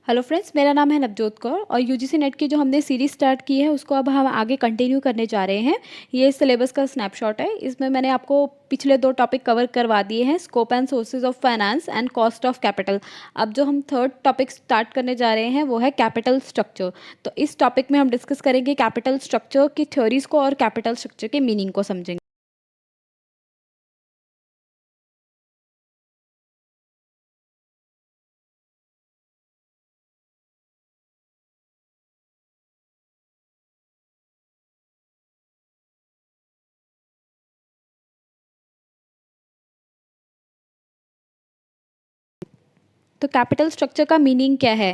Hello friends, मेरा नाम है नवजोत कौर और यूजीसी नेट की जो हमने सीरीज़ स्टार्ट की है उसको अब हम आगे कंटिन्यू करने जा रहे हैं। ये सिलेबस का स्नैपशॉट है। इसमें मैंने आपको पिछले 2 टॉपिक कवर करवा दिए हैं, scope and sources of finance and cost of capital. अब जो हम थर्ड टॉपिक स्टार्ट करने जा रहे हैं वो है कैपिटल स्ट्रक्चर। तो इस टॉपिक में हम डिस्कस करेंगे कैपिटल स्ट्रक्चर की थ्योरीज को और कैपिटल स्ट्रक्चर के मीनिंग को समझेंगे। तो कैपिटल स्ट्रक्चर का मीनिंग क्या है?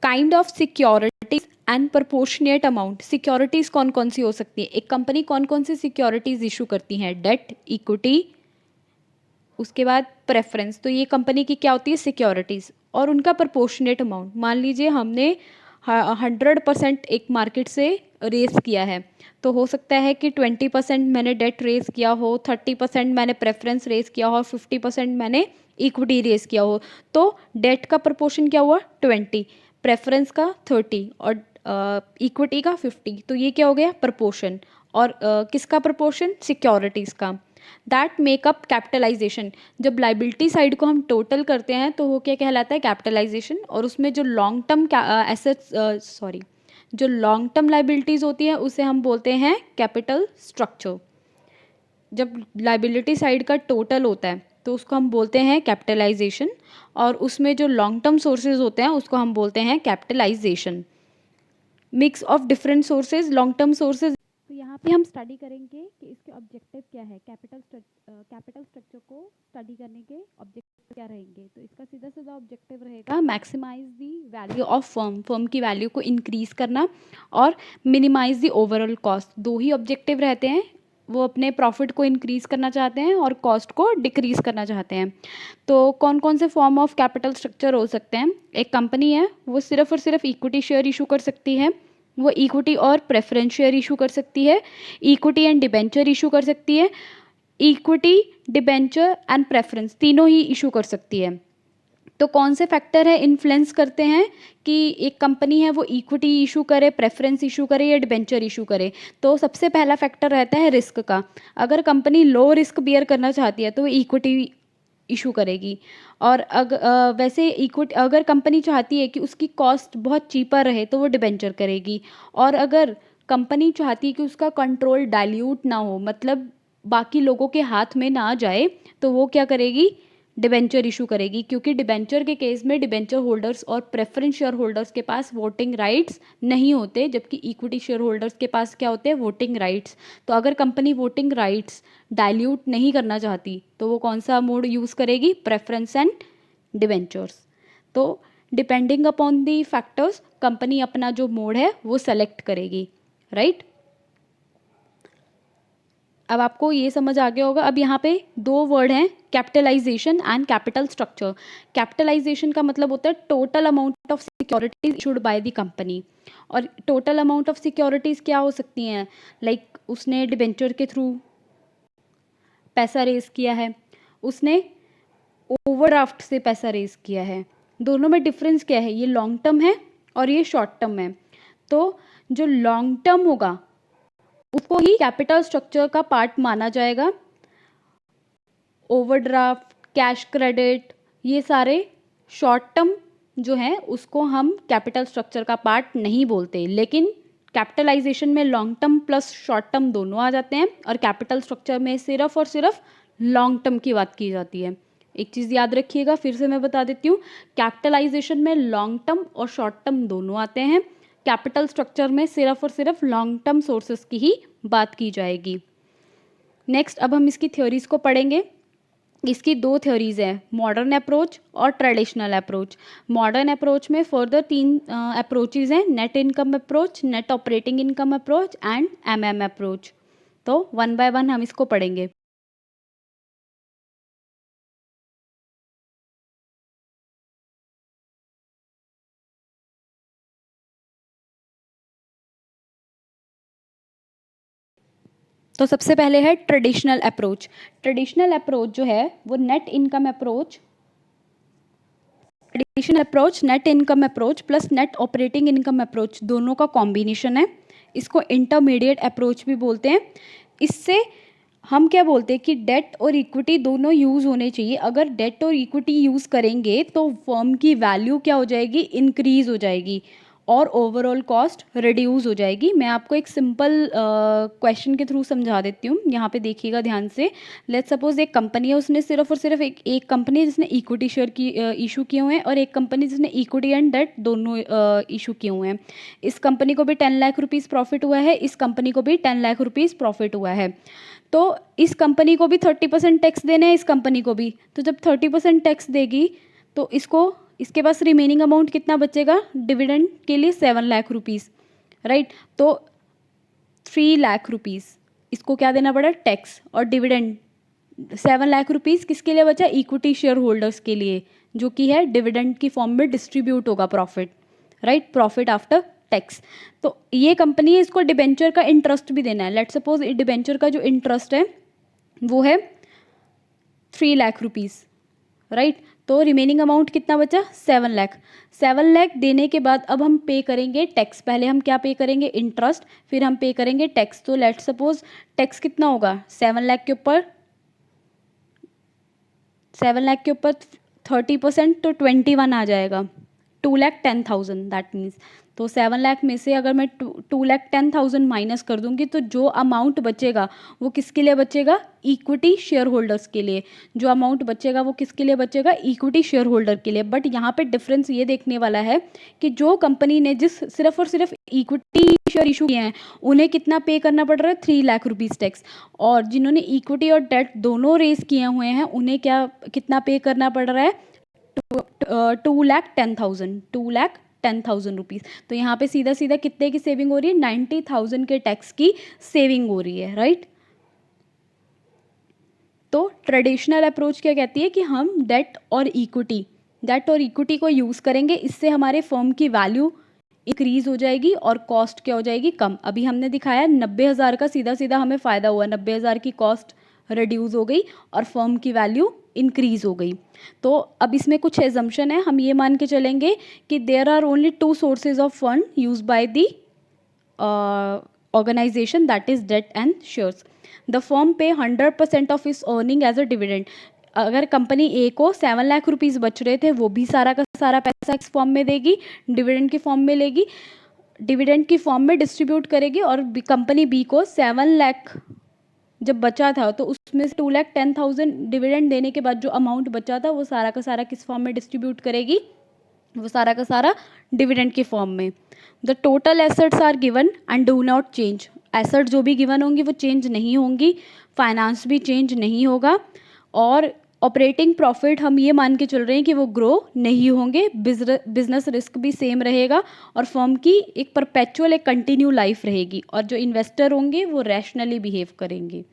Kind of securities and proportionate amount. Securities कौन कौन सी हो सकती है? एक कंपनी कौन कौन सी सिक्योरिटीज इशू करती है? डेट, इक्विटी, उसके बाद प्रेफरेंस। तो ये कंपनी की क्या होती है? सिक्योरिटीज। और उनका प्रपोर्शनेट अमाउंट, मान लीजिए हमने 100% एक मार्केट से रेस किया है, तो हो सकता है कि 20% मैंने डेट रेस किया हो, 30% मैंने प्रेफरेंस रेस किया हो और 50% मैंने इक्विटी रेस किया हो। तो डेट का प्रपोर्शन क्या हुआ? 20, प्रेफरेंस का 30 और इक्विटी का 50। तो ये क्या हो गया? प्रपोर्शन। और किसका प्रपोर्शन? सिक्योरिटीज़ का। That make up capitalisation. जब लाइबिलिटी साइड को हम टोटल करते हैं तो वो क्या कहलाता है? कैपिटलाइजेशन। और उसमें जो लॉन्ग टर्म एसेट्स सॉरी जो लॉन्ग टर्म लाइबिलिटीज़ होती है उसे हम बोलते हैं कैपिटल स्ट्रक्चर। जब लाइबिलिटी साइड का टोटल होता है तो उसको हम बोलते हैं कैपिटलाइजेशन, और उसमें जो लॉन्ग टर्म सोर्सेज होते हैं उसको हम बोलते हैं capitalisation. Mix of different sources, long term sources. तो यहाँ पे हम स्टडी करेंगे कि इसके ऑब्जेक्टिव क्या है। कैपिटल स्ट्रक्चर को स्टडी करने के ऑब्जेक्टिव क्या रहेंगे? तो इसका सीधा सीधा ऑब्जेक्टिव रहेगा maximise the value of firm की वैल्यू को इंक्रीज करना और मिनिमाइज दी ओवरऑल कॉस्ट। दो ही ऑब्जेक्टिव रहते हैं। वो अपने प्रॉफिट को इंक्रीज करना चाहते हैं और कॉस्ट को डिक्रीज करना चाहते हैं। तो कौन कौन से फॉर्म ऑफ कैपिटल स्ट्रक्चर हो सकते हैं? एक कंपनी है वो सिर्फ और सिर्फ इक्विटी शेयर इशू कर सकती है, वो इक्विटी और प्रेफरेंस शेयर इशू कर सकती है, इक्विटी एंड डिबेंचर इशू कर सकती है, इक्विटी, डिबेंचर एंड प्रेफरेंस तीनों ही इशू कर सकती है। तो कौन से फैक्टर है इन्फ्लुएंस करते हैं कि एक कंपनी है वो इक्विटी इशू करे, प्रेफरेंस इशू करे या डिबेंचर इशू करे? तो सबसे पहला फैक्टर रहता है रिस्क का। अगर कंपनी लो रिस्क बियर करना चाहती है तो वो इक्विटी इशू करेगी। और वैसे इक्विटी, अगर कंपनी चाहती है कि उसकी कॉस्ट बहुत चीपर रहे तो वो डिबेंचर करेगी। और अगर कंपनी चाहती है कि उसका कंट्रोल डाइल्यूट ना हो, मतलब बाकी लोगों के हाथ में ना जाए, तो वो क्या करेगी? डिबेंचर इशू करेगी। क्योंकि डिबेंचर के केस में डिबेंचर होल्डर्स और प्रेफरेंस शेयर होल्डर्स के पास वोटिंग राइट्स नहीं होते, जबकि इक्विटी शेयर होल्डर्स के पास क्या होते हैं? Voting rights. तो अगर कंपनी वोटिंग राइट्स डाइल्यूट नहीं करना चाहती तो वो कौन सा मोड यूज़ करेगी? Preference and debentures. तो depending upon the factors company अपना जो मोड है वो सेलेक्ट करेगी, राइट? अब आपको ये समझ आ गया होगा। अब यहाँ पे दो वर्ड हैं, capitalisation and capital structure. Capitalisation का मतलब होता है total amount of securities issued by the company. और टोटल अमाउंट ऑफ सिक्योरिटीज क्या हो सकती हैं? लाइक उसने डिबेंचर के थ्रू पैसा रेज किया है, उसने ओवरड्राफ्ट से पैसा रेज किया है। दोनों में डिफरेंस क्या है? ये लॉन्ग टर्म है और ये शॉर्ट टर्म है। तो जो लॉन्ग टर्म होगा उसको ही कैपिटल स्ट्रक्चर का पार्ट माना जाएगा। ओवरड्राफ्ट, कैश क्रेडिट, ये सारे शॉर्ट टर्म जो हैं उसको हम कैपिटल स्ट्रक्चर का पार्ट नहीं बोलते। लेकिन कैपिटलाइजेशन में long term plus short term दोनों आ जाते हैं और कैपिटल स्ट्रक्चर में सिर्फ और सिर्फ लॉन्ग टर्म की बात की जाती है। एक चीज़ याद रखिएगा, फिर से मैं बता देती हूँ। कैपिटलाइजेशन में लॉन्ग टर्म और शॉर्ट टर्म दोनों आते हैं। कैपिटल स्ट्रक्चर में सिर्फ और सिर्फ लॉन्ग टर्म सोर्सेस की ही बात की जाएगी। नेक्स्ट, अब हम इसकी थ्योरीज को पढ़ेंगे। इसकी दो थ्योरीज हैं, मॉडर्न अप्रोच और ट्रेडिशनल अप्रोच। मॉडर्न अप्रोच में फर्दर 3 अप्रोचेज हैं, net income approach, net operating income approach and MM approach. तो वन बाय वन हम इसको पढ़ेंगे। तो सबसे पहले है ट्रेडिशनल अप्रोच। ट्रेडिशनल अप्रोच जो है वो net income approach traditional approach net income approach plus net operating income approach दोनों का कॉम्बिनेशन है। इसको इंटरमीडिएट अप्रोच भी बोलते हैं। इससे हम क्या बोलते हैं कि डेट और इक्विटी दोनों यूज़ होने चाहिए। अगर डेट और इक्विटी यूज़ करेंगे तो फर्म की वैल्यू क्या हो जाएगी, इंक्रीज हो जाएगी और ओवरऑल कॉस्ट रिड्यूस हो जाएगी। मैं आपको एक सिंपल क्वेश्चन के थ्रू समझा देती हूँ, यहाँ पे देखिएगा ध्यान से। लेट्स सपोज एक कंपनी है, उसने सिर्फ और सिर्फ एक कंपनी है जिसने इक्विटी शेयर की इशू किए हुए हैं और एक कंपनी जिसने इक्विटी एंड डेट दोनों इशू किए हुए हैं। इस कंपनी को भी 10 लाख रुपीज़ प्रॉफिट हुआ है, इस कंपनी को भी 10 लाख रुपीज़ प्रॉफिट हुआ है। तो इस कंपनी को भी 30% टैक्स देना है, इस कंपनी को भी। तो जब 30% टैक्स देगी तो इसके पास रिमेनिंग अमाउंट कितना बचेगा डिविडेंड के लिए, 7 लाख रुपीज़, राइट। तो 3 लाख रुपीज़ इसको क्या देना पड़ा, टैक्स, और डिविडेंड 7 लाख रुपीज़ किसके लिए बचा, इक्विटी शेयर होल्डर्स के लिए, जो कि है डिविडेंड की फॉर्म में डिस्ट्रीब्यूट होगा profit, right, profit after tax. तो ये कंपनी है, इसको डिबेंचर का इंटरेस्ट भी देना है। लेट सपोज डिबेंचर का जो इंटरेस्ट है वो है 3 लाख रुपीज़, राइट। तो रिमेनिंग अमाउंट कितना बचा, 7 लाख। 7 लाख देने के बाद अब हम पे करेंगे टैक्स। पहले हम क्या पे करेंगे, इंटरेस्ट, फिर हम पे करेंगे टैक्स। तो लेट सपोज टैक्स कितना होगा, 7 लाख के ऊपर 30% तो 21 आ जाएगा, 2,10,000 दैट मीन्स। तो 7 लाख में से अगर मैं 2,10,000 माइनस कर दूंगी तो जो अमाउंट बचेगा वो किसके लिए बचेगा, इक्विटी शेयर होल्डर्स के लिए। जो अमाउंट बचेगा वो किसके लिए बचेगा, इक्विटी शेयर होल्डर के लिए। बट यहाँ पे डिफरेंस ये देखने वाला है कि जो कंपनी ने सिर्फ और सिर्फ इक्विटी शेयर इशू किए हैं उन्हें कितना पे करना पड़ रहा है, 3 लाख रुपीज़ टैक्स। और जिन्होंने इक्विटी और डेट दोनों रेज किए हुए हैं उन्हें कितना पे करना पड़ रहा है, 2,10,000 रुपीज़। तो यहाँ पे सीधा सीधा कितने की सेविंग हो रही है, 90,000 के टैक्स की सेविंग हो रही है, राइट। तो ट्रेडिशनल अप्रोच क्या कहती है कि हम डेट और इक्विटी को यूज़ करेंगे, इससे हमारे फर्म की वैल्यू इंक्रीज हो जाएगी और कॉस्ट क्या हो जाएगी, कम। अभी हमने दिखाया 90,000 का सीधा सीधा हमें फ़ायदा हुआ, 90,000 की कॉस्ट रिड्यूस हो गई और फर्म की वैल्यू इंक्रीज हो गई। तो अब इसमें कुछ एजम्पशन है, हम ये मान के चलेंगे कि there are only 2 sources of fund use by the organization, that is debt and shares. The firm pay 100% of its earning as a dividend. अगर कंपनी ए को 7 लाख रुपीज़ बच रहे थे वो भी सारा का सारा पैसा इस फॉर्म में देगी, डिविडेंड की फॉर्म में लेगी, डिविडेंड की फॉर्म में डिस्ट्रीब्यूट करेगी। और कंपनी बी को 7 लाख जब बचा था तो उसमें से 2,10,000 डिविडेंड देने के बाद जो अमाउंट बचा था वो सारा का सारा किस फॉर्म में डिस्ट्रीब्यूट करेगी, वो सारा का सारा डिविडेंड के फॉर्म में। The total assets are given and do not change. Asset जो भी गिवन होंगी वो चेंज नहीं होंगी, फाइनेंस भी चेंज नहीं होगा, और ऑपरेटिंग प्रॉफिट हम ये मान के चल रहे हैं कि वो ग्रो नहीं होंगे, बिजनेस रिस्क भी सेम रहेगा और फर्म की एक परपेचुअल एक कंटिन्यू लाइफ रहेगी, और जो इन्वेस्टर होंगे वो रैशनली बिहेव करेंगे।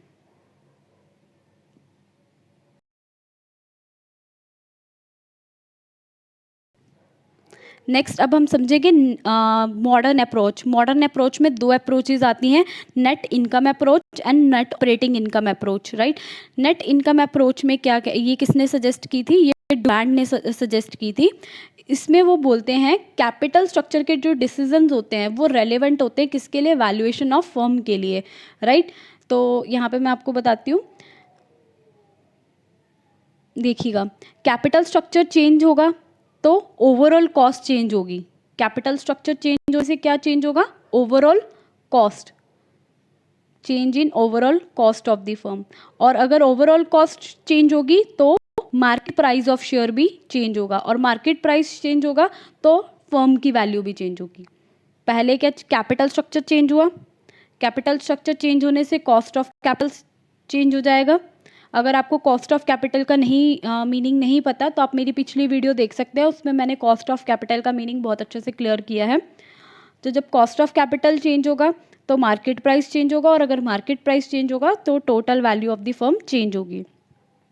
नेक्स्ट अब हम समझेंगे मॉडर्न अप्रोच। मॉडर्न अप्रोच में 2 अप्रोचेज आती हैं, net income approach and net operating income approach, right. Net income approach में क्या ये किसने सजेस्ट की थी, ये डुरांड ने सजेस्ट की थी। इसमें वो बोलते हैं कैपिटल स्ट्रक्चर के जो डिसीजंस होते हैं वो रेलेवेंट होते हैं किसके लिए, वैल्यूएशन ऑफ फर्म के लिए, राइट। तो यहाँ पे मैं आपको बताती हूँ, देखिएगा, कैपिटल स्ट्रक्चर चेंज होगा तो ओवरऑल कॉस्ट चेंज होगी। कैपिटल स्ट्रक्चर चेंज होने से क्या चेंज होगा, overall cost, change in overall cost of the firm. और अगर ओवरऑल कॉस्ट चेंज होगी तो मार्केट प्राइस ऑफ शेयर भी चेंज होगा, और मार्केट प्राइस चेंज होगा तो फर्म की वैल्यू भी चेंज होगी। पहले क्या, कैपिटल स्ट्रक्चर चेंज हुआ, कैपिटल स्ट्रक्चर चेंज होने से कॉस्ट ऑफ कैपिटल चेंज हो जाएगा। अगर आपको कॉस्ट ऑफ कैपिटल का मीनिंग नहीं पता तो आप मेरी पिछली वीडियो देख सकते हैं, उसमें मैंने कॉस्ट ऑफ कैपिटल का मीनिंग बहुत अच्छे से क्लियर किया है। तो जब कॉस्ट ऑफ कैपिटल चेंज होगा तो मार्केट प्राइस चेंज होगा, और अगर मार्केट प्राइस चेंज होगा तो total value of the firm change होगी।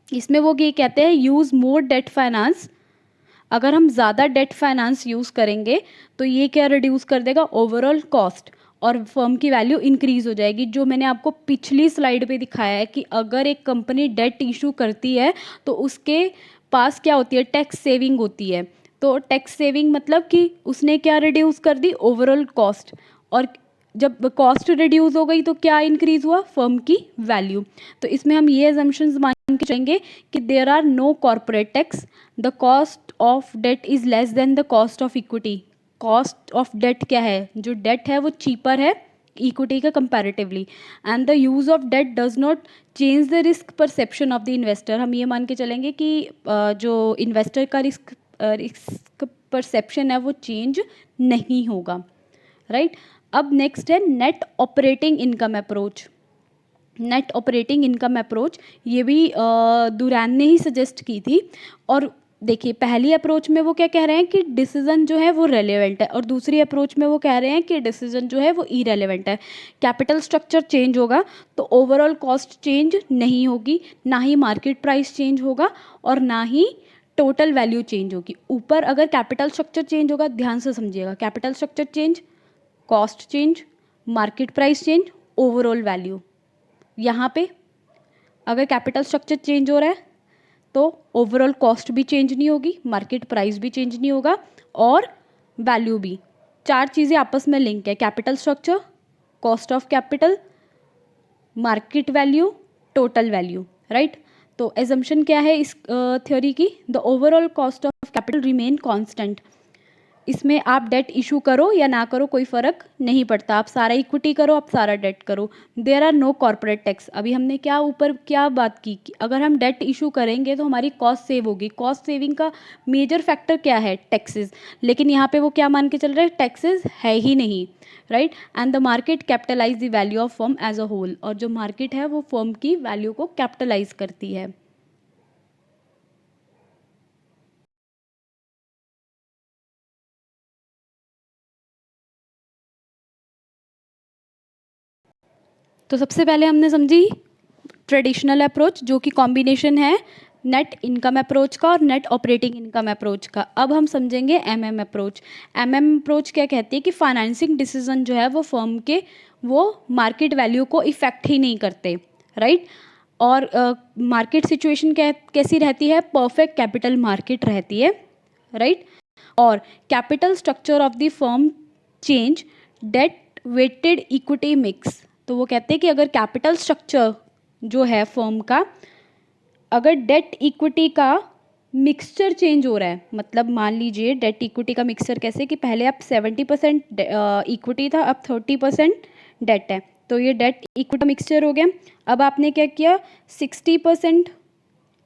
इसमें वो ये कहते हैं यूज़ मोर डेट फाइनेंस। अगर हम ज़्यादा डेट फाइनेंस यूज़ करेंगे तो ये क्या रिड्यूस कर देगा, ओवरऑल कॉस्ट, और फर्म की वैल्यू इंक्रीज हो जाएगी। जो मैंने आपको पिछली स्लाइड पे दिखाया है कि अगर एक कंपनी डेट इशू करती है तो उसके पास क्या होती है, टैक्स सेविंग होती है। तो टैक्स सेविंग मतलब कि उसने क्या रिड्यूस कर दी, ओवरऑल कॉस्ट, और जब कॉस्ट रिड्यूस हो गई तो क्या इंक्रीज हुआ, फर्म की वैल्यू। तो इसमें हम ये एजम्पशंस मान के चलेंगे कि there are no corporate tax, the cost of debt is less than the cost of equity. Cost of debt क्या है, जो डेट है वो चीपर है इक्विटी का comparatively, and the use of date does not change the risk perception of the investor. हम ये मान के चलेंगे कि जो इन्वेस्टर का रिस्क परसेप्शन है वो चेंज नहीं होगा, राइट। अब नेक्स्ट है net operating income approach. Net operating income approach ये भी दुरैन ने ही सजेस्ट की थी। और देखिए पहली अप्रोच में वो क्या कह रहे हैं कि डिसीजन जो है वो रेलेवेंट है, और दूसरी अप्रोच में वो कह रहे हैं कि डिसीजन जो है वो इरेलेवेंट है। कैपिटल स्ट्रक्चर चेंज होगा तो ओवरऑल कॉस्ट चेंज नहीं होगी, ना ही मार्केट प्राइस चेंज होगा, और ना ही टोटल वैल्यू चेंज होगी। ऊपर अगर कैपिटल स्ट्रक्चर चेंज होगा, ध्यान से समझिएगा, capital structure change, cost change, market price change, overall value. यहाँ पे अगर कैपिटल स्ट्रक्चर चेंज हो रहा है तो ओवरऑल कॉस्ट भी चेंज नहीं होगी, मार्केट प्राइस भी चेंज नहीं होगा, और वैल्यू भी। चार चीज़ें आपस में लिंक है, capital structure, cost of capital, market value, total value, right. तो एजम्पशन क्या है इस थ्योरी की, the overall cost of capital remain constant. इसमें आप डेट इशू करो या ना करो कोई फ़र्क नहीं पड़ता, आप सारा इक्विटी करो, आप सारा डेट करो, there are no corporate tax. अभी हमने क्या ऊपर क्या बात की कि अगर हम डेट इशू करेंगे तो हमारी कॉस्ट सेव होगी। कॉस्ट सेविंग का मेजर फैक्टर क्या है, टैक्सेस, लेकिन यहाँ पे वो क्या मान के चल रहे हैं, टैक्सेस है ही नहीं, right. And the market capitalise the value of firm as a whole, और जो मार्केट है वो फर्म की वैल्यू को कैपिटलाइज करती है। तो सबसे पहले हमने समझी ट्रेडिशनल अप्रोच जो कि कॉम्बिनेशन है नेट इनकम अप्रोच का और नेट ऑपरेटिंग इनकम अप्रोच का। अब हम समझेंगे एमएम अप्रोच। एमएम अप्रोच क्या कहती है कि फाइनेंसिंग डिसीजन जो है वो फर्म के वो मार्केट वैल्यू को इफेक्ट ही नहीं करते, राइट। और मार्केट सिचुएशन कैसी रहती है, परफेक्ट कैपिटल मार्केट रहती है, राइट। और capital structure of the firm change, debt weighted equity mix. तो वो कहते हैं कि अगर कैपिटल स्ट्रक्चर जो है फर्म का, अगर डेट इक्विटी का मिक्सचर चेंज हो रहा है, मतलब मान लीजिए डेट इक्विटी का मिक्सचर कैसे कि पहले आप 70% इक्विटी था, अब 30% डेट है, तो ये डेट इक्विटी मिक्सचर हो गया। अब आपने क्या किया, 60%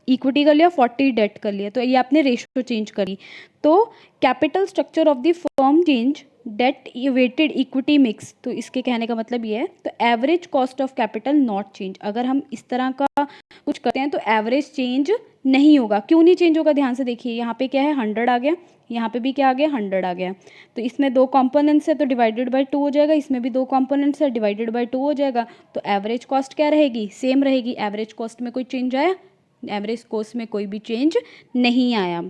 इक्विटी कर लिया, 40 डेट कर लिया, तो ये आपने रेशियो चेंज करी। तो capital structure of the firm change, debt weighted equity mix, तो इसके कहने का मतलब ये है। तो average cost of capital not change, अगर हम इस तरह का कुछ करते हैं तो एवरेज चेंज नहीं होगा। क्यों नहीं चेंज होगा, ध्यान से देखिए, यहाँ पे क्या है 100 आ गया, यहाँ पे भी क्या आ गया 100 आ गया। तो इसमें दो कंपोनेंट्स है तो डिवाइडेड बाय 2 हो जाएगा, इसमें भी दो कंपोनेंट्स है डिवाइडेड बाय 2 हो जाएगा। तो एवरेज कॉस्ट क्या रहेगी, सेम रहेगी। एवरेज कॉस्ट में कोई चेंज आया, एवरेज कॉस्ट में कोई भी चेंज नहीं आया,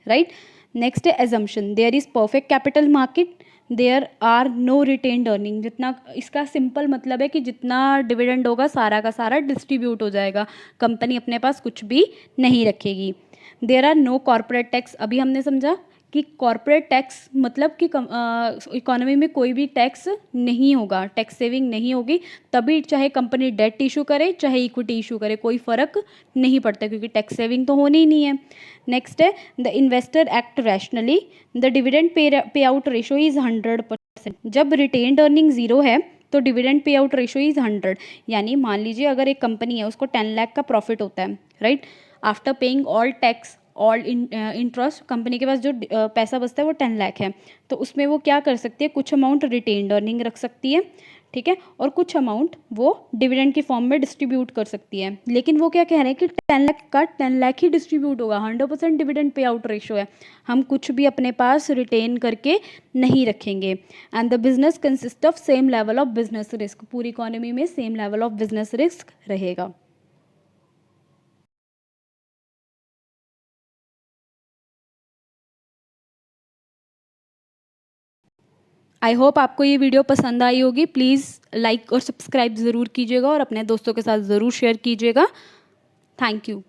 राइट। नेक्स्ट है assumption, there is perfect capital market, there are no retained earning. जितना, इसका सिंपल मतलब है कि जितना डिविडेंड होगा सारा का सारा डिस्ट्रीब्यूट हो जाएगा, कंपनी अपने पास कुछ भी नहीं रखेगी। There are no corporate tax, अभी हमने समझा कि कॉर्पोरेट टैक्स मतलब कि इकोनॉमी में कोई भी टैक्स नहीं होगा, टैक्स सेविंग नहीं होगी, तभी चाहे कंपनी डेट इशू करे चाहे इक्विटी इशू करे, कोई फ़र्क नहीं पड़ता क्योंकि टैक्स सेविंग तो होनी ही नहीं है। नेक्स्ट है the investor act rationally, the dividend pay out ratio is 100%। जब रिटेन्ड अर्निंग ज़ीरो है तो dividend pay out ratio is 100, यानी मान लीजिए अगर एक कंपनी है उसको 10 लाख का प्रॉफिट होता है, right, after paying all tax all interest, company के पास जो पैसा बचता है वो 10 लाख है, तो उसमें वो क्या कर सकती है, कुछ अमाउंट रिटेन्ड अर्निंग रख सकती है, ठीक है, और कुछ अमाउंट वो डिविडेंड की फॉर्म में डिस्ट्रीब्यूट कर सकती है। लेकिन वो क्या कह रहे हैं कि 10 लाख का 10 लाख ही डिस्ट्रीब्यूट होगा, 100% डिविडेंड पे आउट रेशो है, हम कुछ भी अपने पास रिटेन करके नहीं रखेंगे। And the business consist of same level of business risk, पूरी इकोनॉमी में same level of business risk रहेगा। आई होप आपको ये वीडियो पसंद आई होगी। प्लीज़ लाइक और सब्सक्राइब ज़रूर कीजिएगा और अपने दोस्तों के साथ ज़रूर शेयर कीजिएगा। Thank you.